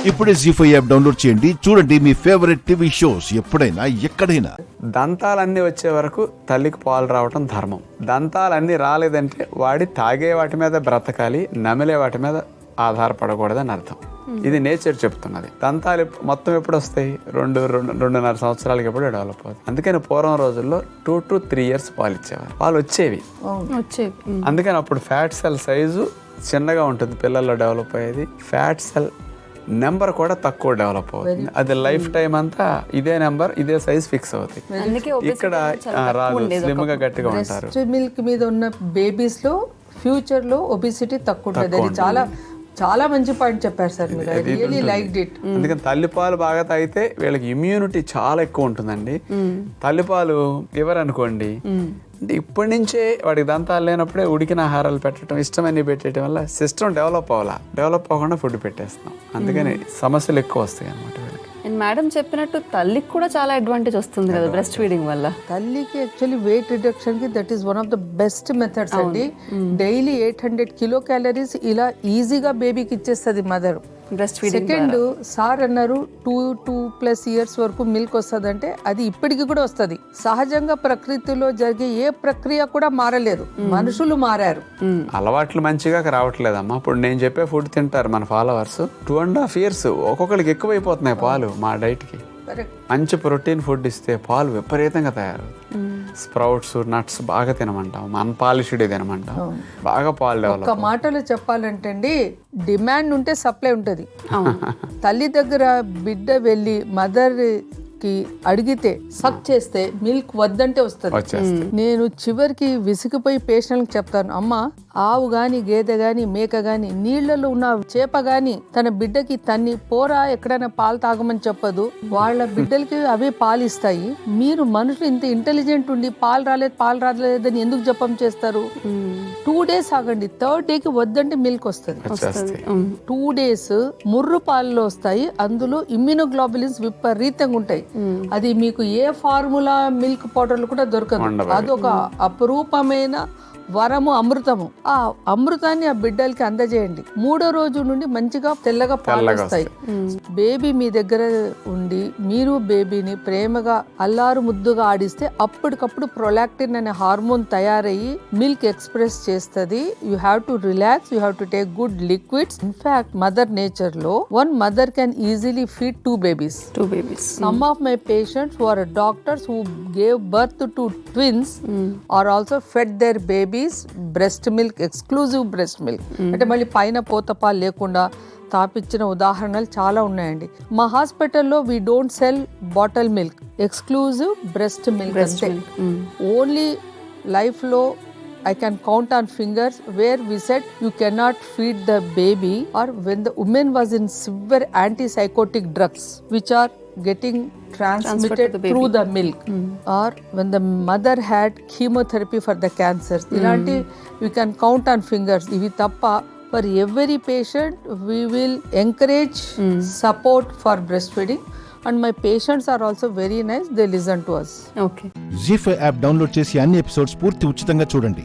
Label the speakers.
Speaker 1: ఇప్పుడే జీ5 app download చేయండి. చూడండి మీ ఫేవరెట్ టీవీ షోస్ ఎప్పుడైనా ఎక్కడైనా.
Speaker 2: దంతాలన్నీ వచ్చే వరకు తల్లికి పాలు రావటం ధర్మం. దంతాలన్నీ రాలేదంటే వాడి తాగే వాటి మీద బ్రతకాలి, నమిలే వాటి మీద ఆధారపడకూడదని అర్థం. ఇది నేచర్ చెప్తున్నది. దంతాలు మొత్తం ఎప్పుడు వస్తాయి? 2-2.5 సంవత్సరాలకి ఎప్పుడు డెవలప్ అవుతుంది. అందుకని పూర్వం రోజుల్లో 2 to 3 years పాలు ఇచ్చేవారు. పాలు వచ్చేవి. అందుకని అప్పుడు ఫ్యాట్ సెల్ సైజు చిన్నగా ఉంటుంది, పిల్లల్లో డెవలప్ అయ్యేది. ఫ్యాట్ సెల్ నెంబర్ కూడా తక్కువ డెవలప్ అవుతుంది. అది లైఫ్ టైం అంతా ఇదే నెంబర్, ఇదే సైజ్ ఫిక్స్ అవుతుంది. ఇక్కడ రాదు, స్లిమ్ గా గట్టిగా ఉంటారు.
Speaker 3: మిల్క్ మీద ఉన్న బేబీస్ లో ఫ్యూచర్ లో ఒబిసిటీ తక్కువ ఉంటుంది. అది చాలా చాలా మంచి పాయింట్ చెప్పారు సార్ మీరు. I really liked it.
Speaker 2: అందుకని తల్లిపాలు బాగా తాగితే వీళ్ళకి ఇమ్యూనిటీ చాలా ఎక్కువ ఉంటుందండి. తల్లిపాలు ఇవ్వరనుకోండి, అంటే ఇప్పటి నుంచే వాడికి దంతాలు లేనప్పుడే ఉడికిన ఆహారాలు పెట్టడం, ఇష్టమని పెట్టడం వల్ల సిస్టమ్ డెవలప్ అవ్వకుండా ఫుడ్ పెట్టేస్తాం. అందుకని సమస్యలు ఎక్కువ వస్తాయి అన్నమాట.
Speaker 4: అండ్ మేడం చెప్పినట్టు తల్లికి కూడా చాలా అడ్వాంటేజ్ వస్తుంది కదా బ్రెస్ట్ ఫీడింగ్ వల్ల.
Speaker 3: తల్లికి యాక్చువల్లీ వెయిట్ రిడక్షన్ కి that is one of the best methods అండి. డైలీ 800 kcal ఇలా ఈజీగా బేబీకి ఇచ్చేస్తుంది mother.
Speaker 4: Breast feeding
Speaker 3: second sir అన్నారు 2+ years వరకు మిల్క్ వస్తుంది అంటే అది ఇప్పటికి కూడా వస్తుంది. సహజంగా ప్రకృతిలో జరిగే ఏ ప్రక్రియ కూడా మారలేదు, మనుషులు మారారు.
Speaker 2: అలవాట్లు మంచిగా రావట్లేదమ్మా. ఇప్పుడు నేను చెప్పే ఫుడ్ తింటారు మన ఫాలోవర్స్. 2.5 years ఒక్కొక్కరికి ఎక్కువైపోతున్నాయి పాలు. మా డైట్ కి మంచి ప్రోటీన్ ఫుడ్ ఇస్తే పాలు విపరీతంగా తయారు. స్ప్రౌట్స్, నట్స్ బాగా తినమంటాం, అన్పాలిష్డ్ తినమంటాం, బాగా పాలు డెవలప్.
Speaker 3: ఒక మాటలో చెప్పాలంటే అండి, డిమాండ్ ఉంటే సప్లై ఉంటుంది. తల్లి దగ్గర బిడ్డ వెళ్ళి మదర్ కి అడిగితే సక్ చేస్తే మిల్క్ వద్దంటే వస్తుంది. నేను చివరికి విసిగిపోయి పేషెంట్కి చెప్తాను, అమ్మ ఆవు గాని గేదె గాని మేక గాని నీళ్లలో ఉన్న చేప గాని తన బిడ్డకి తన్ని పోరా ఎక్కడైనా పాలు తాగమని చెప్పదు. వాళ్ళ బిడ్డలకి అవే పాలు ఇస్తాయి. మీరు మనుషులు ఇంత ఇంటెలిజెంట్ ఉండి పాలు రాలేదని ఎందుకు జపం చేస్తారు? 2 days ఆగండి, 3rd day కి వద్దంటే మిల్క్ వస్తుంది. 2 days ముర్రు పాలలో వస్తాయి. అందులో ఇమ్యూనోగ్లోబులిన్స్ విపరీతంగా ఉంటాయి. అది మీకు ఏ ఫార్ములా మిల్క్ పౌడర్లు కూడా దొరకదు. అదొక అపురూపమైన వరము, అమృతము. ఆ అమృతాన్ని ఆ బిడ్డలకి అందజేయండి. 3వ రోజు నుండి మంచిగా తెల్లగా పాలు వస్తాయి. బేబీ మీ దగ్గర ఉండి మీరు బేబీని ప్రేమగా అల్లారు ముద్దుగా ఆడిస్తే అప్పటికప్పుడు ప్రొలాక్టిన్ అనే హార్మోన్ తయారయ్యి మిల్క్ ఎక్స్ప్రెస్ చేస్తుంది. You have to relax, you have to take good liquids. In fact mother nature లో 1 mother can easily feed 2 babies. Some of my patients who are doctors who gave birth to twins are also fed their baby breast milk, exclusive breast milk. అంటే మళ్ళీ పైన పోతపాలు లేకుండా తాపిచ్చిన ఉదాహరణలు చాలా ఉన్నాయండి. మా హాస్పిటల్లో we don't sell bottle milk, exclusive breast milk. Only life లో I can count on fingers where we said you cannot feed the baby, or when the woman was in severe antipsychotic drugs which are getting transmitted through the milk, or when the mother had chemotherapy for the cancers. Ilanti you can count on fingers. Ivi tappa for every patient we will encourage support for breastfeeding. And my patients are also very nice, they listen to us.
Speaker 4: Okay.
Speaker 1: Zee5 app download చేసి అన్ని episodes పూర్తి ఉచితంగా చూడండి.